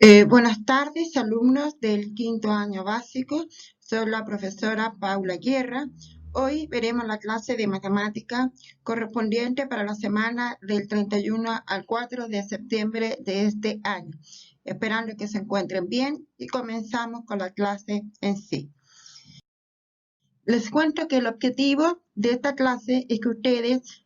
Buenas tardes, alumnos del quinto año básico. Soy la profesora Paula Guerra. Hoy veremos la clase de matemática correspondiente para la semana del 31 al 4 de septiembre de este año. Esperando que se encuentren bien y comenzamos con la clase en sí. Les cuento que el objetivo de esta clase es que ustedes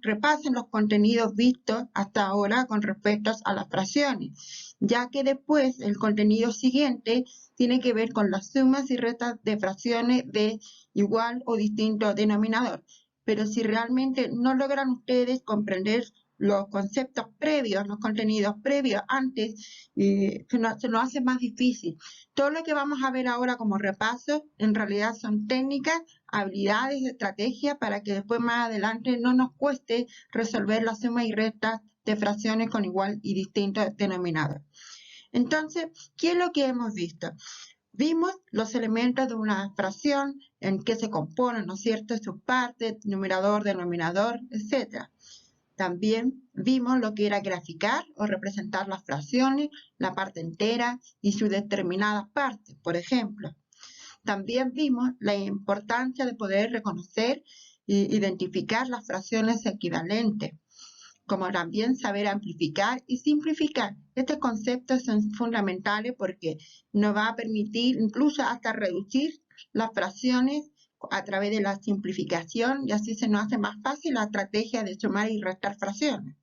repasen los contenidos vistos hasta ahora con respecto a las fracciones, ya que después el contenido siguiente tiene que ver con las sumas y restas de fracciones de igual o distinto denominador. Pero si realmente no logran ustedes comprender los conceptos previos, los contenidos previos antes, se nos hace más difícil. Todo lo que vamos a ver ahora como repaso, en realidad son técnicas, habilidades, estrategias para que después más adelante no nos cueste resolver la suma y resta de fracciones con igual y distinto denominador. Entonces, ¿qué es lo que hemos visto? Vimos los elementos de una fracción, en qué se componen, ¿no es cierto? Sus partes, numerador, denominador, etc. También vimos lo que era graficar o representar las fracciones, la parte entera y sus determinadas partes, por ejemplo. También vimos la importancia de poder reconocer e identificar las fracciones equivalentes, como también saber amplificar y simplificar. Estos conceptos son fundamentales porque nos va a permitir incluso hasta reducir las fracciones a través de la simplificación y así se nos hace más fácil la estrategia de sumar y restar fracciones.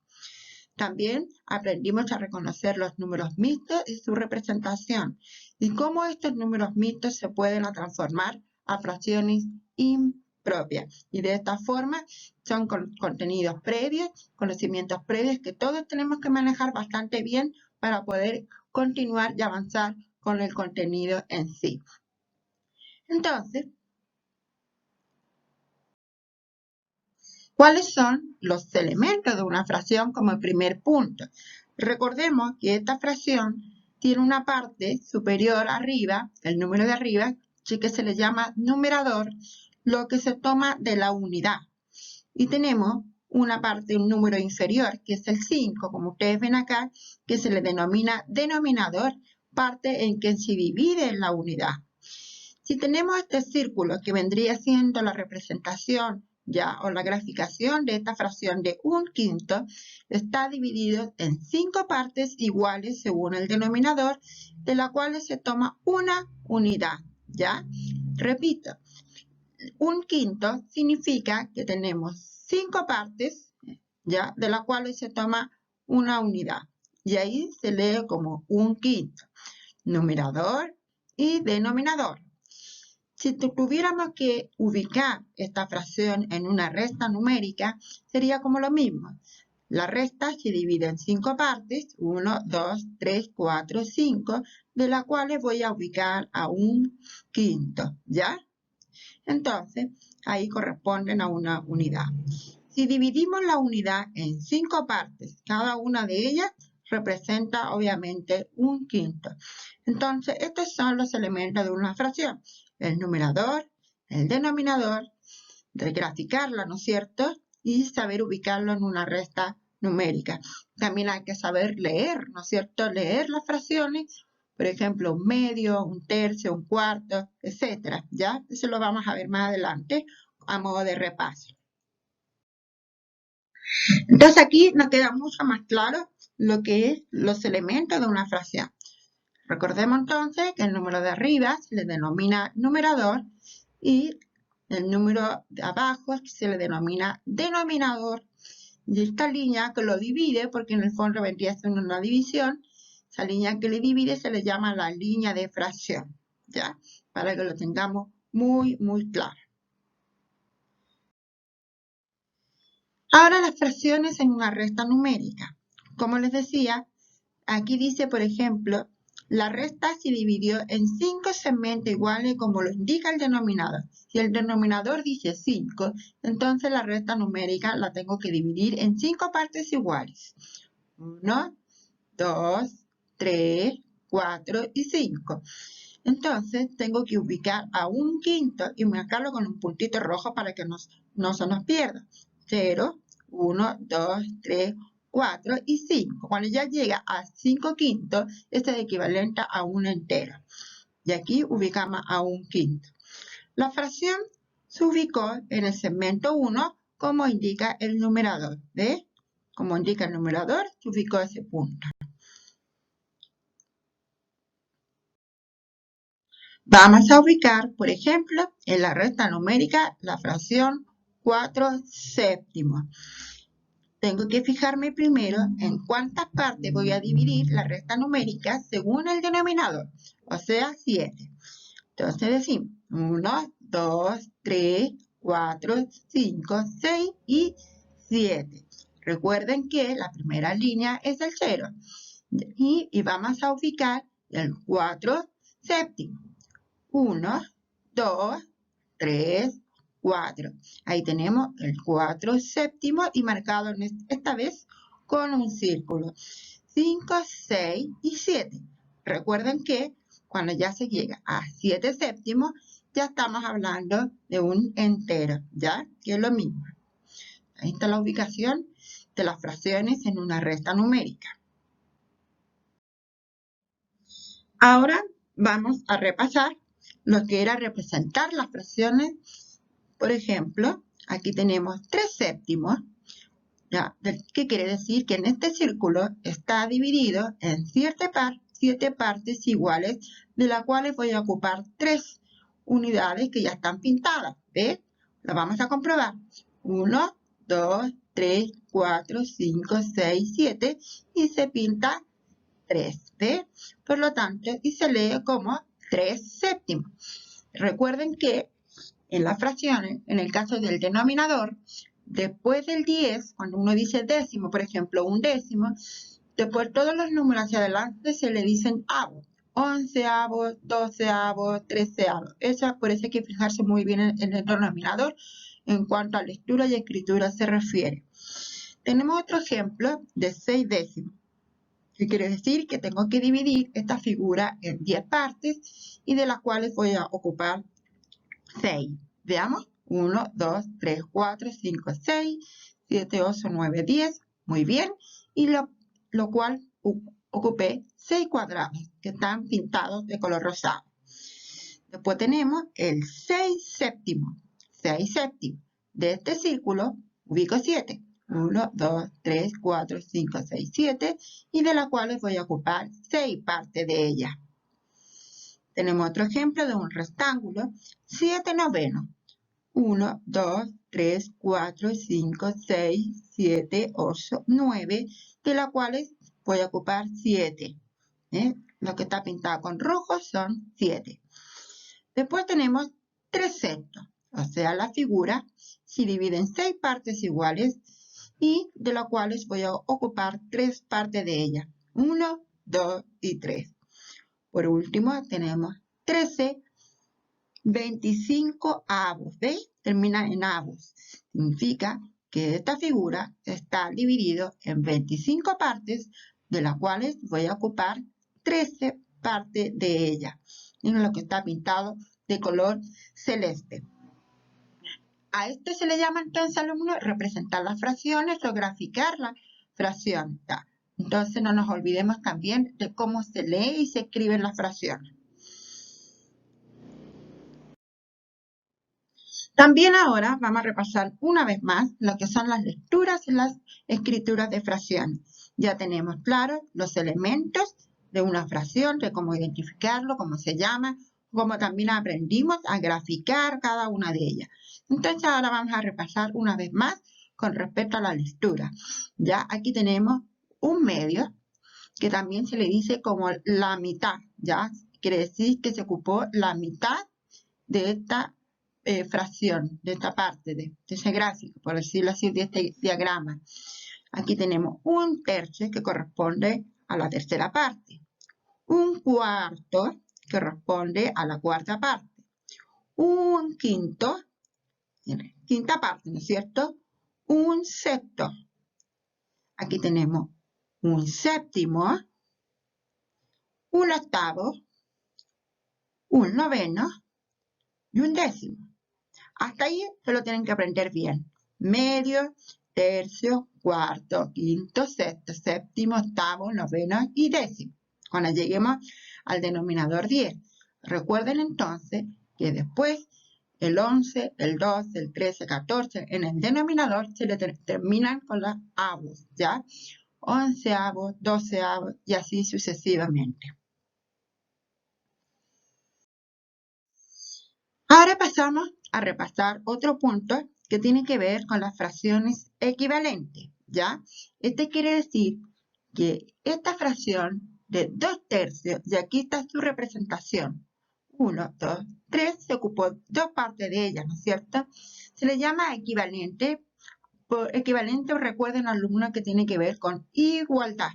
También aprendimos a reconocer los números mixtos y su representación y cómo estos números mixtos se pueden transformar a fracciones impropias. Y de esta forma son contenidos previos, conocimientos previos que todos tenemos que manejar bastante bien para poder continuar y avanzar con el contenido en sí. Entonces, ¿cuáles son los elementos de una fracción como primer punto? Recordemos que esta fracción tiene una parte superior arriba, el número de arriba, que se le llama numerador, lo que se toma de la unidad. Y tenemos una parte, un número inferior, que es el 5, como ustedes ven acá, que se le denomina denominador, parte en que se divide la unidad. Si tenemos este círculo que vendría siendo la representación ya o la graficación de esta fracción de 1/5, está dividido en 5 partes iguales según el denominador, de las cuales se toma una unidad, ¿ya? Repito, 1/5 significa que tenemos 5 partes, ¿ya? De las cuales se toma una unidad. Y ahí se lee como 1/5, numerador y denominador. Si tuviéramos que ubicar esta fracción en una resta numérica, sería como lo mismo. La resta se divide en 5 partes, 1, 2, 3, 4, 5, de las cuales voy a ubicar a 1/5, ¿ya? Entonces, ahí corresponden a una unidad. Si dividimos la unidad en 5 partes, cada una de ellas representa obviamente 1/5. Entonces, estos son los elementos de una fracción. El numerador, el denominador, de graficarla, ¿no es cierto? Y saber ubicarlo en una resta numérica. También hay que saber leer, ¿no es cierto? Leer las fracciones, por ejemplo, un medio, un tercio, un cuarto, etcétera, ¿ya? Eso lo vamos a ver más adelante a modo de repaso. Entonces aquí nos queda mucho más claro lo que es los elementos de una fracción. Recordemos entonces que el número de arriba se le denomina numerador y el número de abajo se le denomina denominador. Y esta línea que lo divide, porque en el fondo vendría siendo una división, esa línea que le divide se le llama la línea de fracción, ¿ya? Para que lo tengamos muy, muy claro. Ahora las fracciones en una resta numérica. Como les decía, aquí dice, por ejemplo, la resta se dividió en 5 segmentos iguales como lo indica el denominador. Si el denominador dice 5, entonces la resta numérica la tengo que dividir en 5 partes iguales. 1, 2, 3, 4 y 5. Entonces tengo que ubicar a 1/5 y marcarlo con un puntito rojo para que no se nos pierda. 0, 1, 2, 3, 4 y 5. Cuando ya llega a 5 quintos, este es equivalente a un entero. Y aquí ubicamos a un quinto. La fracción se ubicó en el segmento 1 como indica el numerador. ¿Ve? Como indica el numerador, se ubicó ese punto. Vamos a ubicar, por ejemplo, en la resta numérica la fracción 4 séptimos. Tengo que fijarme primero en cuántas partes voy a dividir la resta numérica según el denominador, o sea, 7. Entonces decimos 1, 2, 3, 4, 5, 6 y 7. Recuerden que la primera línea es el 0. Y vamos a ubicar el 4 séptimo. 1, 2, 3, 4. Ahí tenemos el 4 séptimo y marcado esta vez con un círculo. 5, 6 y 7. Recuerden que cuando ya se llega a 7 séptimos, ya estamos hablando de un entero, ¿ya? Que es lo mismo. Ahí está la ubicación de las fracciones en una resta numérica. Ahora vamos a repasar lo que era representar las fracciones. Por ejemplo, aquí tenemos 3 séptimos. ¿Ya? ¿Qué quiere decir? Que en este círculo está dividido en 7 partes iguales, de las cuales voy a ocupar 3 unidades que ya están pintadas. ¿Ves? Las vamos a comprobar. 1, 2, 3, 4, 5, 6, 7 y se pinta 3. ¿Ves? Por lo tanto, y se lee como 3 séptimos. Recuerden que en las fracciones, en el caso del denominador, después del 10, cuando uno dice décimo, por ejemplo, un décimo, después todos los números hacia adelante se le dicen avos. 11avos, 12avos, 13avos. Por eso hay que fijarse muy bien en el denominador en cuanto a lectura y escritura se refiere. Tenemos otro ejemplo de 6 décimos. ¿Qué quiere decir? Que tengo que dividir esta figura en 10 partes y de las cuales voy a ocupar 6. Veamos. 1, 2, 3, 4, 5, 6, 7, 8, 9, 10. Muy bien. Y lo cual ocupé 6 cuadrados que están pintados de color rosado. Después tenemos el 6 séptimo. 6 séptimo. De este círculo ubico 7. 1, 2, 3, 4, 5, 6, 7. Y de las cuales voy a ocupar 6 partes de ellas. Tenemos otro ejemplo de un rectángulo. 7 novenos. 1, 2, 3, 4, 5, 6, 7, 8, 9, de las cuales voy a ocupar 7. Lo que está pintado con rojo son 7. Después tenemos 3 sextos, o sea, la figura se divide en 6 partes iguales y de las cuales voy a ocupar 3 partes de ella. 1, 2 y 3. Por último, tenemos 13 25 avos, ¿veis? Termina en avos. Significa que esta figura está dividida en 25 partes, de las cuales voy a ocupar 13 partes de ella. En lo que está pintado de color celeste. A esto se le llama entonces, alumnos, representar las fracciones o graficar la fracción. Entonces no nos olvidemos también de cómo se lee y se escriben las fracciones. También ahora vamos a repasar una vez más lo que son las lecturas y las escrituras de fracciones. Ya tenemos claro los elementos de una fracción, de cómo identificarlo, cómo se llama, como también aprendimos a graficar cada una de ellas. Entonces ahora vamos a repasar una vez más con respecto a la lectura. Ya aquí tenemos un medio que también se le dice como la mitad, ¿ya? Quiere decir que se ocupó la mitad de esta fracción, de esta parte, de ese gráfico, por decirlo así, de este diagrama. Aquí tenemos un tercio que corresponde a la tercera parte. Un cuarto que corresponde a la cuarta parte. Un quinto, quinta parte, ¿no es cierto? Un sexto. Aquí tenemos un séptimo, un octavo, un noveno y un décimo. Hasta ahí se lo tienen que aprender bien. Medio, tercio, cuarto, quinto, sexto, séptimo, octavo, noveno y décimo. Cuando lleguemos al denominador 10. Recuerden entonces que después el 11, el 12, el 13, 14, en el denominador se le terminan con los avos, ¿ya? 11avos, 12avos y así sucesivamente. Ahora pasamos a repasar otro punto que tiene que ver con las fracciones equivalentes, ¿ya? Este quiere decir que esta fracción de 2/3, y aquí está su representación, 1, 2, 3, se ocupó dos partes de ella, ¿no es cierto? Se le llama equivalente. Por equivalente, recuerden, alumnos, que tiene que ver con igualdad,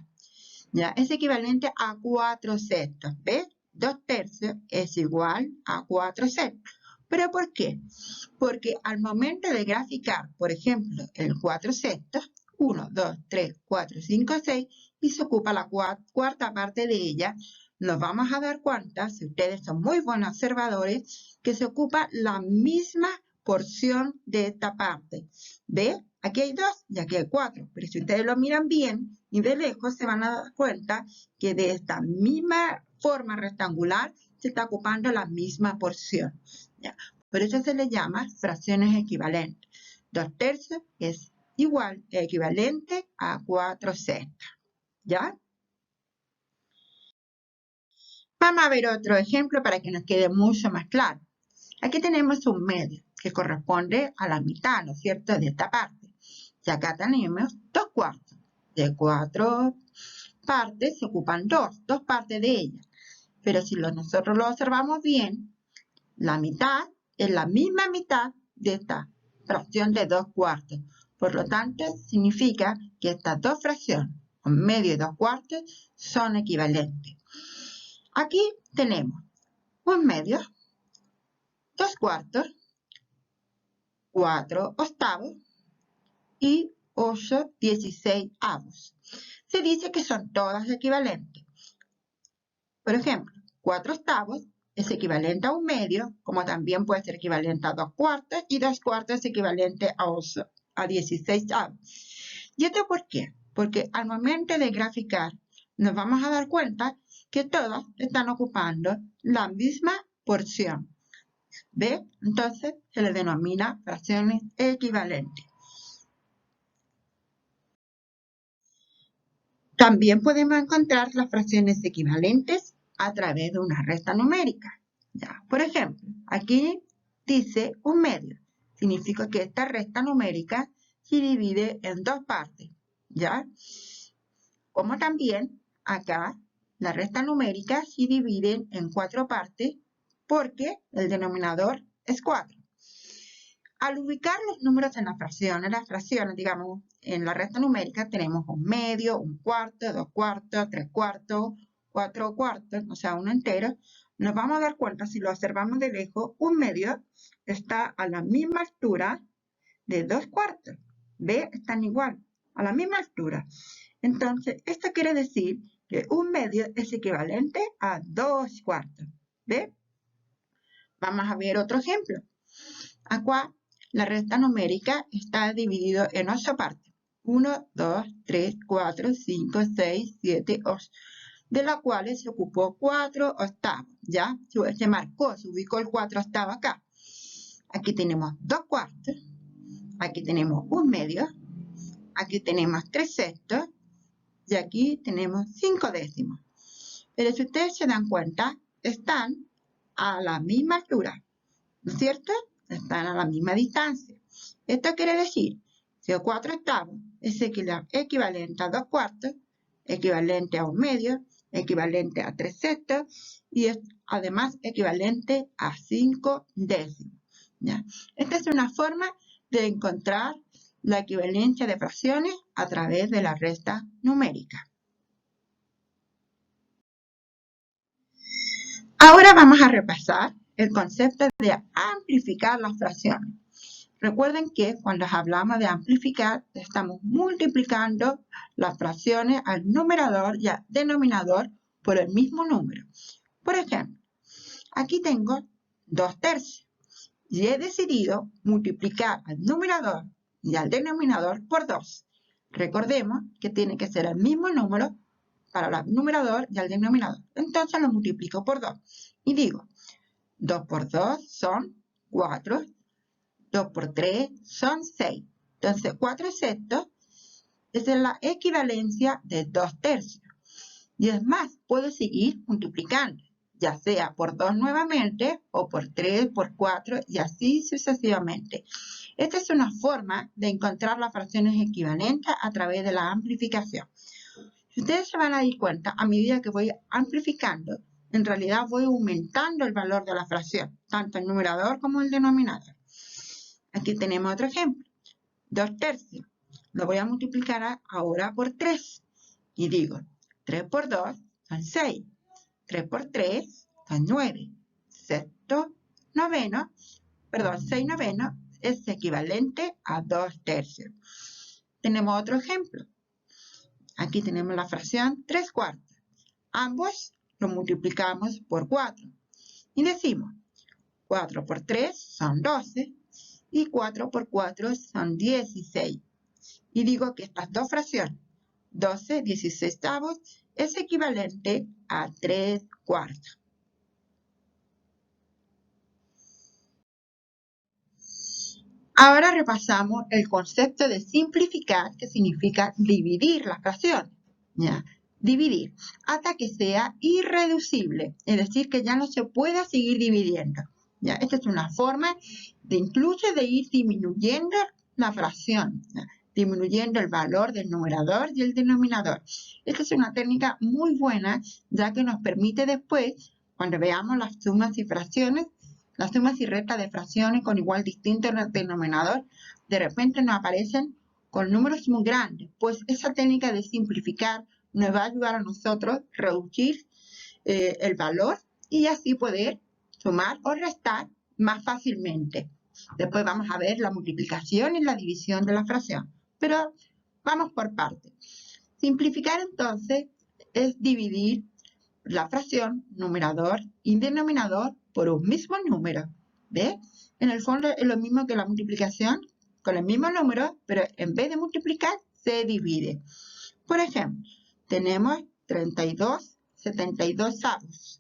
¿ya? Es equivalente a 4/6, ¿ves? 2/3 es igual a 4/6. ¿Pero por qué? Porque al momento de graficar, por ejemplo, el 4/6, 1, 2, 3, 4, 5, 6, y se ocupa la cuarta parte de ella, nos vamos a dar cuenta, si ustedes son muy buenos observadores, que se ocupa la misma porción de esta parte. ¿Ve? Aquí hay 2 y aquí hay 4, pero si ustedes lo miran bien y de lejos se van a dar cuenta que de esta misma forma rectangular se está ocupando la misma porción, ¿ya? Por eso se le llama fracciones equivalentes. 2/3 es igual, equivalente a 4/6, ¿ya? Vamos a ver otro ejemplo para que nos quede mucho más claro. Aquí tenemos un medio que corresponde a la mitad, ¿no es cierto?, de esta parte. Y acá tenemos 2/4. De 4 partes se ocupan 2 partes de ella. Pero si nosotros lo observamos bien, la mitad es la misma mitad de esta fracción de 2/4. Por lo tanto, significa que estas dos fracciones, un medio y 2/4, son equivalentes. Aquí tenemos un medio, 2/4, 4/8 y 8/16. Se dice que son todas equivalentes. Por ejemplo, 4/8 es equivalente a un medio, como también puede ser equivalente a 2/4, y 2/4 es equivalente a 16avos. ¿Y esto por qué? Porque al momento de graficar nos vamos a dar cuenta que todas están ocupando la misma porción. ¿Ve? Entonces se le denomina fracciones equivalentes. También podemos encontrar las fracciones equivalentes a través de una resta numérica. ¿Ya? Por ejemplo, aquí dice un medio. Significa que esta resta numérica se divide en dos partes, ¿ya? Como también acá la resta numérica se divide en 4 partes porque el denominador es 4. Al ubicar los números en las fracciones, digamos, en la resta numérica tenemos un medio, un cuarto, 2/4, 3/4, 4/4, o sea, uno entero. Nos vamos a dar cuenta, si lo observamos de lejos, un medio está a la misma altura de 2/4. ¿Ve? Están igual, a la misma altura. Entonces, esto quiere decir que un medio es equivalente a 2/4. ¿Ve? Vamos a ver otro ejemplo. Acá la resta numérica está dividida en 8 partes. 1, 2, 3, 4, 5, 6, 7, 8. De las cuales se ocupó 4/8. ¿Ya? Se marcó, se ubicó el 4/8 acá. Aquí tenemos 2/4. Aquí tenemos un medio. Aquí tenemos 3/6. Y aquí tenemos 5/10. Pero si ustedes se dan cuenta, están a la misma altura, ¿no es cierto? Están a la misma distancia. Esto quiere decir que 4/8 es equivalente a 2/4, equivalente a un medio, equivalente a 3/6 y es además equivalente a 5/10. ¿Ya? Esta es una forma de encontrar la equivalencia de fracciones a través de la resta numérica. Ahora vamos a repasar el concepto de amplificar las fracciones. Recuerden que cuando hablamos de amplificar, estamos multiplicando las fracciones al numerador y al denominador por el mismo número. Por ejemplo, aquí tengo 2/3 y he decidido multiplicar al numerador y al denominador por 2. Recordemos que tiene que ser el mismo número para el numerador y el denominador. Entonces lo multiplico por 2 y digo 2 por 2 son 4, 2 por 3 son 6. Entonces 4 sextos es la equivalencia de 2 tercios. Y es más, puedo seguir multiplicando, ya sea por 2 nuevamente, o por 3, por 4, y así sucesivamente. Esta es una forma de encontrar las fracciones equivalentes a través de la amplificación. Si ustedes se van a dar cuenta, a medida que voy amplificando, en realidad voy aumentando el valor de la fracción, tanto el numerador como el denominador. Aquí tenemos otro ejemplo. 2 tercios. Lo voy a multiplicar ahora por 3. Y digo, 3 por 2 son 6. 3 por 3 son 9. 6 novenos es equivalente a 2 tercios. Tenemos otro ejemplo. Aquí tenemos la fracción 3 cuartos. Ambos lo multiplicamos por 4. Y decimos, 4 por 3 son 12. Y 4 por 4 son 16. Y digo que estas dos fracciones, 12 16avos, es equivalente a 3 cuartos. Ahora repasamos el concepto de simplificar, que significa dividir la fracción. ¿Ya? Dividir hasta que sea irreducible, es decir, que ya no se pueda seguir dividiendo. ¿Ya? Esta es una forma de incluso de ir disminuyendo la fracción, ¿ya? Disminuyendo el valor del numerador y el denominador. Esta es una técnica muy buena, ya que nos permite después, cuando veamos las sumas y fracciones, las sumas y restas de fracciones con igual distinto denominador, de repente nos aparecen con números muy grandes, pues esa técnica de simplificar nos va a ayudar a nosotros a reducir el valor y así poder sumar o restar más fácilmente. Después vamos a ver la multiplicación y la división de la fracción, pero vamos por partes. Simplificar entonces es dividir la fracción, numerador y denominador por un mismo número. ¿Ves? En el fondo es lo mismo que la multiplicación, con el mismo número, pero en vez de multiplicar, se divide. Por ejemplo, tenemos 32 72avos.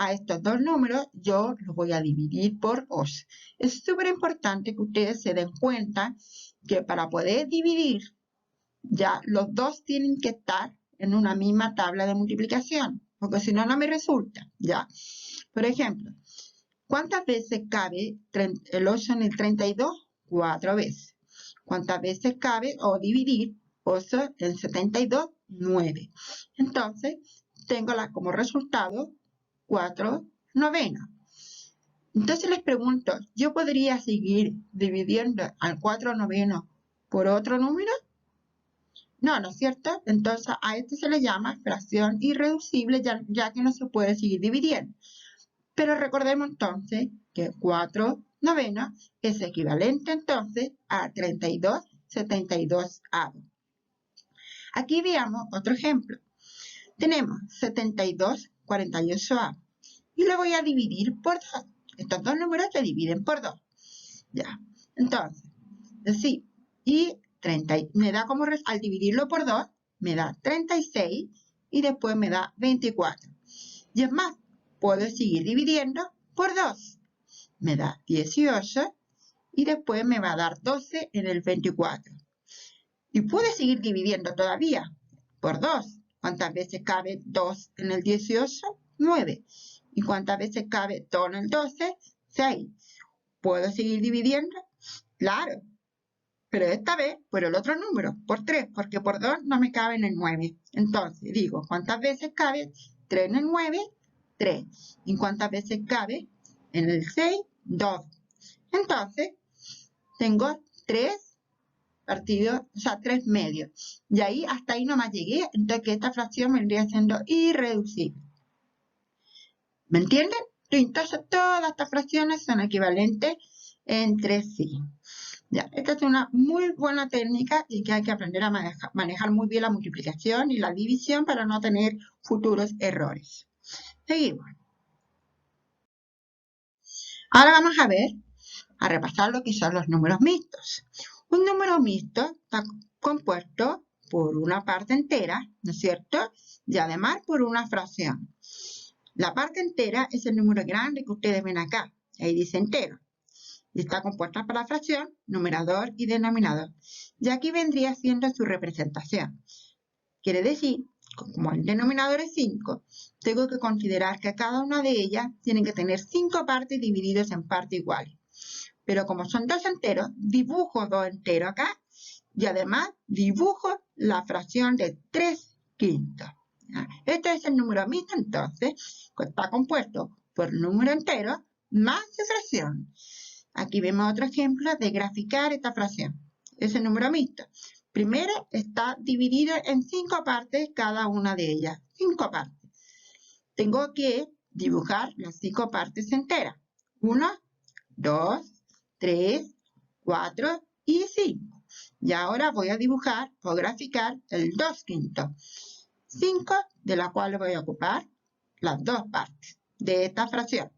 A estos dos números yo los voy a dividir por 2. Es súper importante que ustedes se den cuenta que para poder dividir, ya los dos tienen que estar en una misma tabla de multiplicación, porque si no, no me resulta, ¿ya? Por ejemplo, ¿cuántas veces cabe el 8 en el 32? 4 veces. ¿Cuántas veces cabe o dividir 8 en 72? 9. Entonces, tengo como resultado 4 novenos. Entonces les pregunto, ¿yo podría seguir dividiendo al 4 novenos por otro número? No, ¿no es cierto? Entonces a esto se le llama fracción irreducible, ya que no se puede seguir dividiendo. Pero recordemos entonces que 4 novenos es equivalente entonces a 32 72avos. Aquí veamos otro ejemplo. Tenemos 72 48avos y lo voy a dividir por 2. Estos dos números se dividen por 2. Ya. Entonces, sí, y 30, me da como, al dividirlo por 2, me da 36 y después me da 24. Y es más, puedo seguir dividiendo por 2. Me da 18 y después me va a dar 12 en el 24. Y puedo seguir dividiendo todavía por 2. ¿Cuántas veces cabe 2 en el 18? 9. ¿Y cuántas veces cabe 2 en el 12? 6. ¿Puedo seguir dividiendo? Claro. Pero esta vez por el otro número, por 3, porque por 2 no me cabe en el 9. Entonces digo, ¿cuántas veces cabe 3 en el 9? 3. ¿Y cuántas veces cabe en el 6? 2. Entonces, tengo 3 partidos, o sea, 3 medios. Y ahí, hasta ahí nomás llegué, entonces que esta fracción vendría siendo irreducible. ¿Me entienden? Entonces, todas estas fracciones son equivalentes entre sí. Ya, esta es una muy buena técnica y que hay que aprender a manejar muy bien la multiplicación y la división para no tener futuros errores. Seguimos. Ahora vamos a repasar lo que son los números mixtos. Un número mixto está compuesto por una parte entera, ¿no es cierto? Y además por una fracción. La parte entera es el número grande que ustedes ven acá. Ahí dice entero. Y está compuesta por la fracción, numerador y denominador. Y aquí vendría siendo su representación. Quiere decir, como el denominador es 5, tengo que considerar que cada una de ellas tiene que tener 5 partes divididas en partes iguales. Pero como son 2 enteros, dibujo 2 enteros acá y además dibujo la fracción de 3/5. Este es el número mixto, entonces está compuesto por número entero más su fracción. Aquí vemos otro ejemplo de graficar esta fracción. Es el número mixto. Primero está dividido en 5 partes cada una de ellas. 5 partes. Tengo que dibujar las 5 partes enteras. 1, 2, 3, 4 y 5. Y ahora voy a dibujar o graficar el 2/5. 5 de la cual voy a ocupar las 2 partes de esta fracción.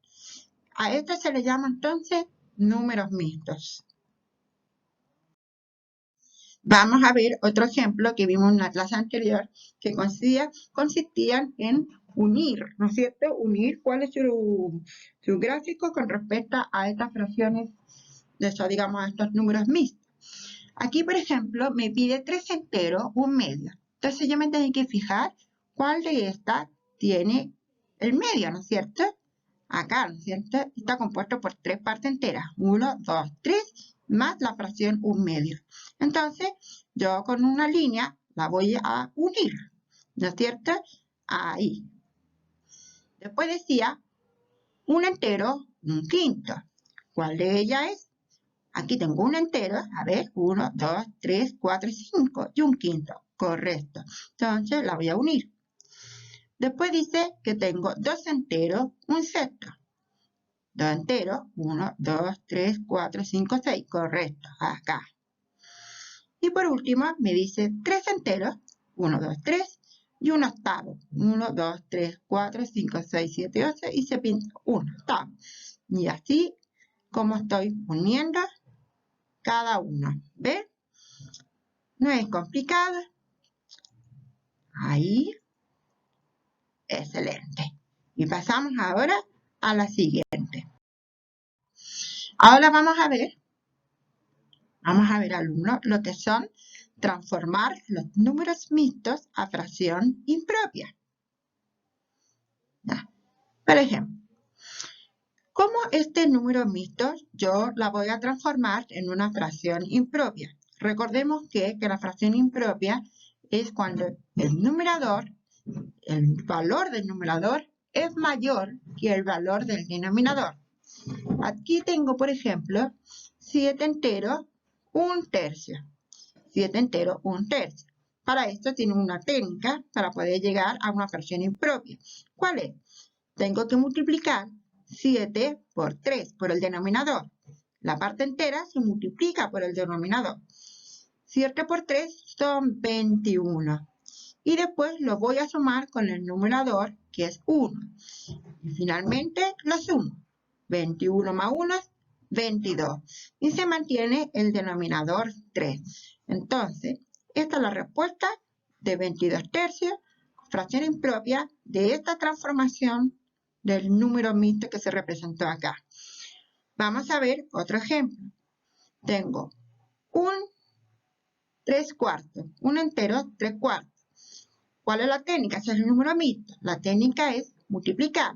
A esto se le llama entonces números mixtos. Vamos a ver otro ejemplo que vimos en la clase anterior que consistían en unir, ¿no es cierto? Unir cuál es su gráfico con respecto a estas fracciones, digamos, a estos números mixtos. Aquí, por ejemplo, me pide 3 enteros, 1 medio. Entonces yo me tengo que fijar cuál de estas tiene el medio, ¿no es cierto? Acá, ¿no es cierto? Está compuesto por 3 partes enteras. 1, 2, 3, más la fracción 1 medio. Entonces, yo con una línea la voy a unir, ¿no es cierto? Ahí. Después decía 1 entero, 1/5. ¿Cuál de ellas es? Aquí tengo un entero, a ver, 1, 2, 3, 4, 5 y 1/5. Correcto. Entonces la voy a unir. Después dice que tengo 2 enteros, 1/6. 2 enteros, 1, 2, 3, 4, 5, 6. Correcto, acá. Y por último me dice 3 enteros, 1, 2, 3 y 1/8. 1, 2, 3, 4, 5, 6, 7, 8 y se pinta 1/8. Y así como estoy uniendo cada uno. ¿Ven? No es complicado. Ahí. Excelente. Y pasamos ahora a la siguiente. Ahora vamos a ver, alumnos, lo que son transformar los números mixtos a fracción impropia. ¿Ya? Por ejemplo, como este número mixto yo la voy a transformar en una fracción impropia. Recordemos que la fracción impropia es cuando el valor del numerador es mayor que el valor del denominador. Aquí tengo, por ejemplo, 7 enteros, 1/3. 7 enteros, 1/3. Para esto tiene una técnica para poder llegar a una fracción impropia. ¿Cuál es? Tengo que multiplicar 7 por 3, por el denominador. La parte entera se multiplica por el denominador. 7 por 3 son 21. Y después lo voy a sumar con el numerador, que es 1. Y finalmente lo sumo. 21 más 1 es 22. Y se mantiene el denominador 3. Entonces, esta es la respuesta de 22/3, fracción impropia de esta transformación del número mixto que se representó acá. Vamos a ver otro ejemplo. Tengo un 3/4, un entero 3/4. ¿Cuál es la técnica? Ese es el número mixto. La técnica es multiplicar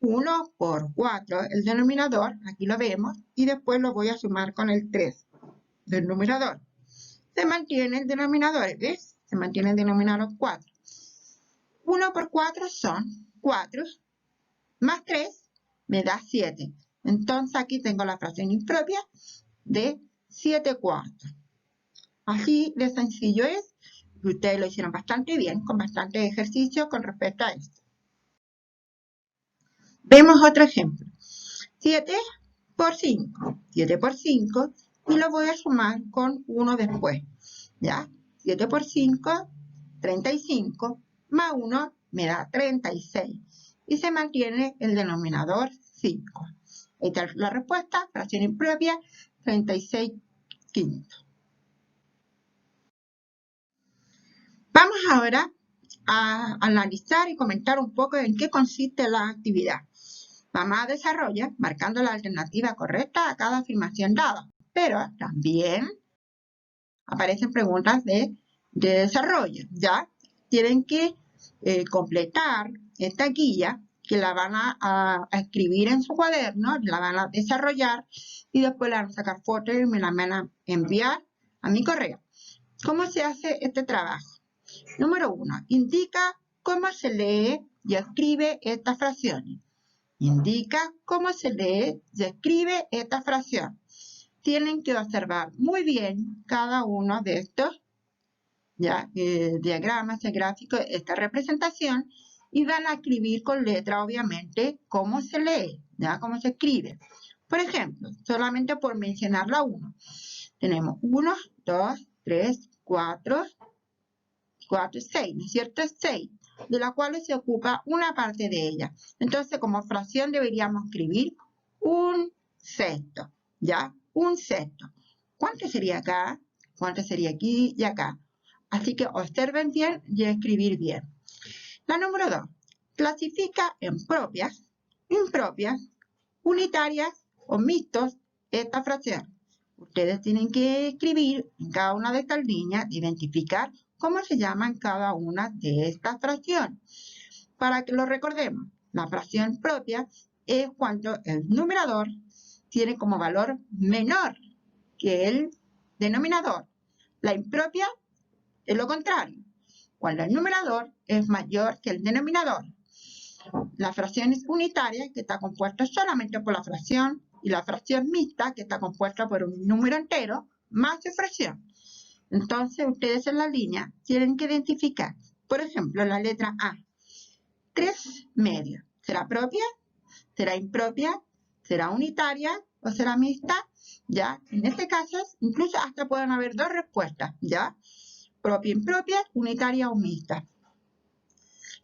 1 por 4, el denominador, aquí lo vemos, y después lo voy a sumar con el 3 del numerador. Se mantiene el denominador, ¿ves? Se mantiene el denominador 4. 1 por 4 son 4, más 3 me da 7. Entonces aquí tengo la fracción impropia de 7/4. Así de sencillo es. Ustedes lo hicieron bastante bien, con bastante ejercicio con respecto a esto. Vemos otro ejemplo. 7 por 5. 7 por 5 y lo voy a sumar con 1 después. ¿Ya? 7 por 5, 35, más 1 me da 36. Y se mantiene el denominador 5. Esta es la respuesta, fracción impropia, 36/5. quinto. Vamos ahora a analizar y comentar un poco en qué consiste la actividad. Vamos a desarrollar marcando la alternativa correcta a cada afirmación dada, pero también aparecen preguntas de desarrollo. Ya tienen que completar esta guía que la van a escribir en su cuaderno, la van a desarrollar y después la van a sacar fotos y me la van a enviar a mi correo. ¿Cómo se hace este trabajo? Número 1. Indica cómo se lee y escribe estas fracciones. Indica cómo se lee y escribe esta fracción. Tienen que observar muy bien cada uno de estos diagramas, el gráfico, esta representación, y van a escribir con letra, obviamente, cómo se lee, ¿ya? Cómo se escribe. Por ejemplo, solamente por mencionar la 1. Tenemos 1, 2, 3, 4, 6, ¿no es cierto? 6, de la cual se ocupa una parte de ella. Entonces, como fracción deberíamos escribir un sexto, ¿ya? Un sexto. ¿Cuánto sería acá? ¿Cuánto sería aquí y acá? Así que observen bien y escribir bien. La número 2. Clasifica en propias, impropias, unitarias o mixtos esta fracción. Ustedes tienen que escribir en cada una de estas líneas, identificar cómo se llaman cada una de estas fracciones. Para que lo recordemos, la fracción propia es cuando el numerador tiene como valor menor que el denominador. La impropia es lo contrario, cuando el numerador es mayor que el denominador. La fracción es unitaria, que está compuesta solamente por la fracción, y la fracción mixta, que está compuesta por un número entero más su fracción. Entonces, ustedes en la línea tienen que identificar, por ejemplo, la letra A. 3 medios. ¿Será propia? ¿Será impropia? ¿Será unitaria? ¿O será mixta? ¿Ya? En este caso, incluso hasta pueden haber dos respuestas, ¿ya? Propia, impropia, unitaria o mixta.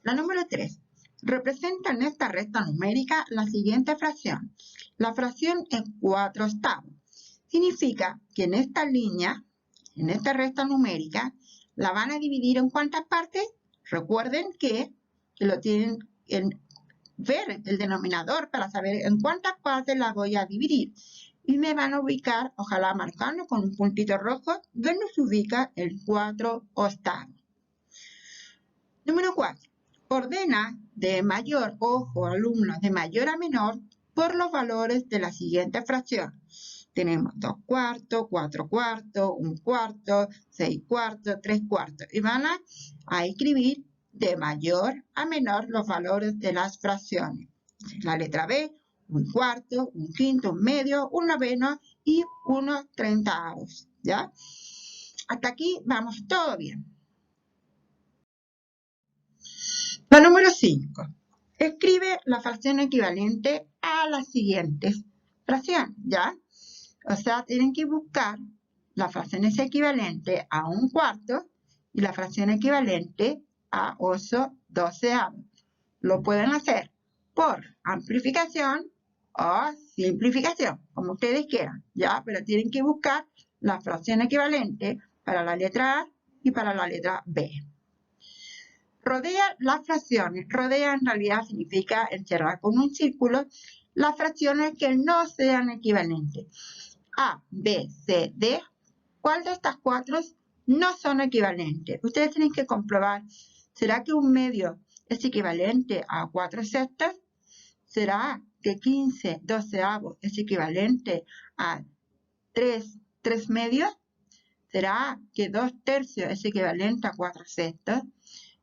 La número 3. Representa en esta recta numérica la siguiente fracción. La fracción es 4/8. Significa que en esta línea, en esta recta numérica, la van a dividir en ¿cuántas partes? Recuerden que lo tienen en ver el denominador para saber en cuántas partes la voy a dividir. Y me van a ubicar, ojalá marcando con un puntito rojo, donde se ubica el 4/8. Número 4. Ordena de mayor, ojo alumnos, de mayor a menor por los valores de la siguiente fracción. Tenemos 2/4, 4/4, 1/4, 6/4, 3/4. Y van a escribir de mayor a menor los valores de las fracciones. La letra B, 1/4, 1/5, 1/2, 1/9 y 1/30. ¿Ya? Hasta aquí vamos todo bien. La número 5. Escribe la fracción equivalente a la siguiente fracción, ¿ya? O sea, tienen que buscar la fracción equivalente a 1/4 y la fracción equivalente a 8/12. Lo pueden hacer por amplificación o simplificación, como ustedes quieran, ¿ya? Pero tienen que buscar la fracción equivalente para la letra A y para la letra B. Rodea las fracciones. Rodea en realidad significa encerrar con un círculo las fracciones que no sean equivalentes. A, B, C, D. ¿Cuál de estas 4 no son equivalentes? Ustedes tienen que comprobar. ¿Será que 1/2 es equivalente a 4/6? ¿Será que 15/12 es equivalente a 3/3? ¿Será que 2/3 es equivalente a 4/6?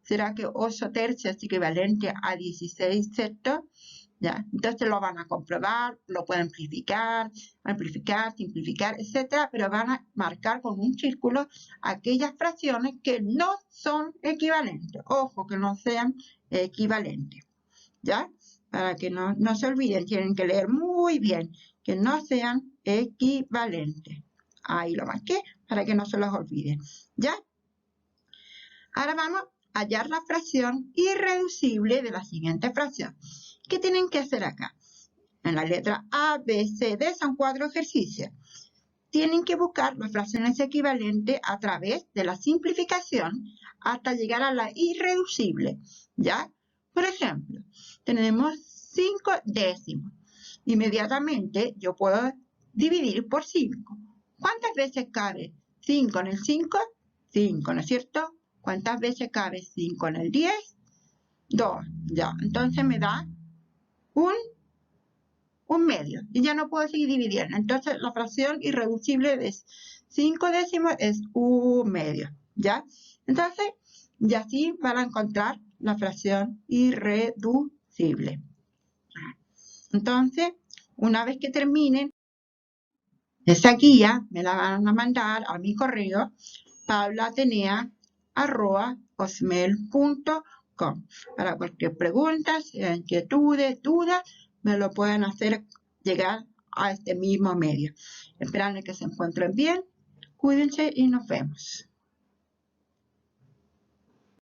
¿Será que 8/3 es equivalente a 16/6? ¿Ya? Entonces lo van a comprobar, lo pueden amplificar, simplificar, etc. Pero van a marcar con un círculo aquellas fracciones que no son equivalentes. Ojo, que no sean equivalentes. ¿Ya? Para que no se olviden, tienen que leer muy bien, que no sean equivalentes. Ahí lo marqué para que no se los olviden. ¿Ya? Ahora vamos a hallar la fracción irreducible de la siguiente fracción. ¿Qué tienen que hacer acá? En la letra A, B, C, D son 4 ejercicios. tienen que buscar las fracciones equivalentes a través de la simplificación hasta llegar a la irreducible, ¿ya? Por ejemplo, tenemos 5 décimos. Inmediatamente yo puedo dividir por 5. ¿Cuántas veces cabe 5 en el 5? 5, ¿no es cierto? ¿Cuántas veces cabe 5 en el 10? 2, ya. Entonces me da un medio y ya no puedo seguir dividiendo. Entonces la fracción irreducible de 5 décimos es un medio, ¿ya? Entonces, y así van a encontrar la fracción irreducible. Entonces, una vez que terminen esa guía, me la van a mandar a mi correo pablaatenea@hotmail.com. Para cualquier pregunta, inquietudes, dudas, me lo pueden hacer llegar a este mismo medio. Esperando que se encuentren bien, cuídense y nos vemos.